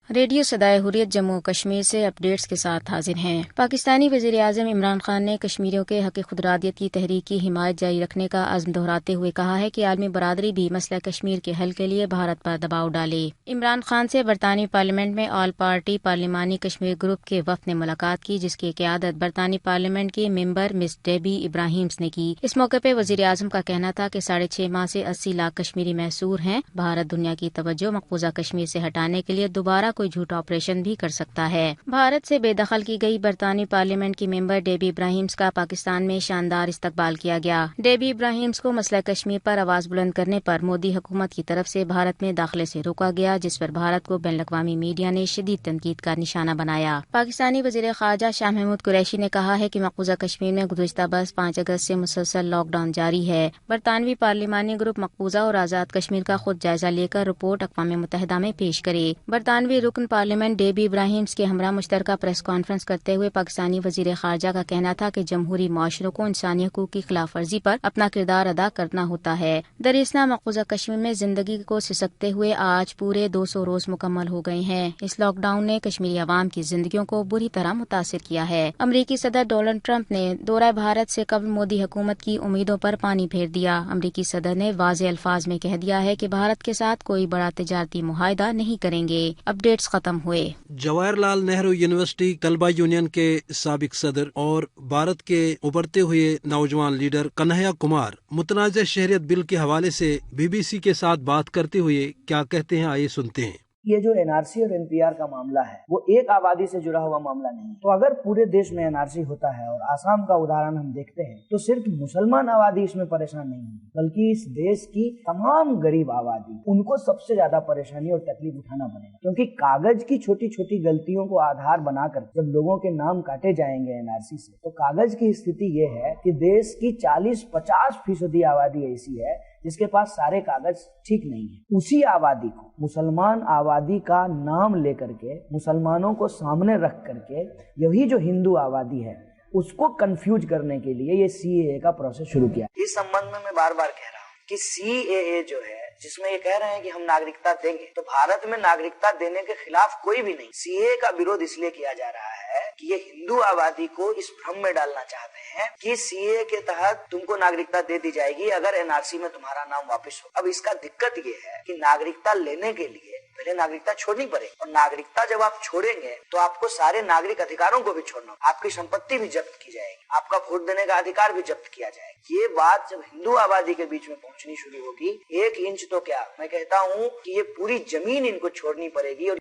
Radio सदाए हुर्रियत जम्मू कश्मीर से updates के साथ हाजिर हैं। पाकिस्तानी वज़ीर आज़म इमरान खान ने कश्मीरियों के हक़ खुदरादियत की तहरीक की हिमायत जारी रखने का अज़्म दोहराते हुए कहा है कि आलमी बरादरी भी मसला कश्मीर के हल के लिए भारत पर दबाव डाले। इमरान खान से बरतानी पार्लियामेंट में ऑल पार्टी पार्लिमानी कश्मीर ग्रुप के वफ़द ने मुलाकात की, जिसकी क़यादत बरतानी पार्लियामेंट की मेंबर मिस डेबी इब्राहिम्स ने की। इस मौके पर वज़ीर आज़म का कहना था कि 6.5 माह से 80 लाख कश्मीरी महसूर हैं। भारत दुनिया की तवज्जो मकबूजा कश्मीर से हटाने के लिए दोबारा कोई झूठा ऑपरेशन भी कर सकता है। भारत से बेदखल की गई बरतानी पार्लियामेंट की मेंबर डेबी इब्राहिम्स का पाकिस्तान में शानदार इस्तकबाल किया गया। डेबी इब्राहिम्स को मसला कश्मीर पर आवाज बुलंद करने पर मोदी हुकूमत की तरफ से भारत में दाखिले से रोका गया, जिस पर भारत को बैनुल अक़वामी मीडिया ने शदीद तनकीद का निशाना बनाया। पाकिस्तानी वज़ीर ख़ारजा शाह महमूद कुरैशी ने कहा है कि मकबूजा कश्मीर में गुज़िश्ता बरस 5 अगस्त से मुसलसल लॉकडाउन जारी है। बरतानवी पार्लिमानी ग्रुप मकबूजा और आज़ाद कश्मीर का खुद जायजा लेकर रिपोर्ट अक़वाम मुत्तहिदा में पेश करे। बरतानवी रुकन पार्लियामेंट डेबी इब्राहिम्स के हमरा मुश्तरका प्रेस कॉन्फ्रेंस करते हुए पाकिस्तानी वज़ीर ख़ारजा का कहना था कि जमहूरी माशरों को इंसानी हकूक़ की खिलाफ वर्जी पर अपना किरदार अदा करना होता है। दरिस्ना मकबूजा कश्मीर में जिंदगी को सिसकते हुए आज पूरे 200 रोज मुकम्मल हो गए हैं। इस लॉकडाउन ने कश्मीरी अवाम की जिंदगियों को बुरी तरह मुतासिर किया है। अमरीकी सदर डोनाल्ड ट्रंप ने दौरा भारत से कबल मोदी हुकूमत की उम्मीदों पर पानी फेर दिया। अमरीकी सदर ने वाज़े अल्फाज में कह दिया है कि भारत के साथ कोई बड़ा तिजारती मुआहदा नहीं करेंगे। अपडेट्स खत्म हुए। जवाहरलाल नेहरू यूनिवर्सिटी तलबा यूनियन के साबिक सदर और भारत के उभरते हुए नौजवान लीडर कन्हैया कुमार मुतनाज़ शहरियत बिल के हवाले से बीबीसी के साथ बात करते हुए क्या कहते हैं, आइए सुनते हैं। ये जो एनआरसी और एनपीआर का मामला है वो एक आबादी से जुड़ा हुआ मामला नहीं है। तो अगर पूरे देश में एनआरसी होता है और आसाम का उदाहरण हम देखते हैं तो सिर्फ मुसलमान आबादी इसमें परेशान नहीं होगी, बल्कि इस देश की तमाम गरीब आबादी, उनको सबसे ज्यादा परेशानी और तकलीफ उठाना पड़ेगा। क्योंकि कागज की छोटी छोटी गलतियों को आधार बनाकर जब लोगों के नाम काटे जाएंगे एनआरसी से, तो कागज की स्थिति ये है कि देश की 40-50% आबादी ऐसी है जिसके पास सारे कागज ठीक नहीं है। उसी आबादी को, मुसलमान आबादी का नाम लेकर के, मुसलमानों को सामने रख करके, यही जो हिंदू आबादी है उसको कंफ्यूज करने के लिए ये सीएए का प्रोसेस शुरू किया। इस संबंध में मैं बार बार कह रहा हूँ कि सीएए जो है, जिसमें ये कह रहे हैं कि हम नागरिकता देंगे, तो भारत में नागरिकता देने के खिलाफ कोई भी नहीं। सीएए का विरोध इसलिए किया जा रहा है कि ये हिंदू आबादी को इस भ्रम में डालना चाहते हैं कि सीएए के तहत तुमको नागरिकता दे दी जाएगी अगर एनआरसी में तुम्हारा नाम वापस हो। अब इसका दिक्कत ये है कि नागरिकता लेने के लिए पहले नागरिकता छोड़नी पड़ेगी, और नागरिकता जब आप छोड़ेंगे तो आपको सारे नागरिक अधिकारों को भी छोड़ना, आपकी संपत्ति भी जब्त की जाएगी, आपका वोट देने का अधिकार भी जब्त किया जाएगा। ये बात जब हिंदू आबादी के बीच में पहुंचनी शुरू होगी, 1 इंच तो क्या, मैं कहता हूँ कि ये पूरी जमीन इनको छोड़नी पड़ेगी। और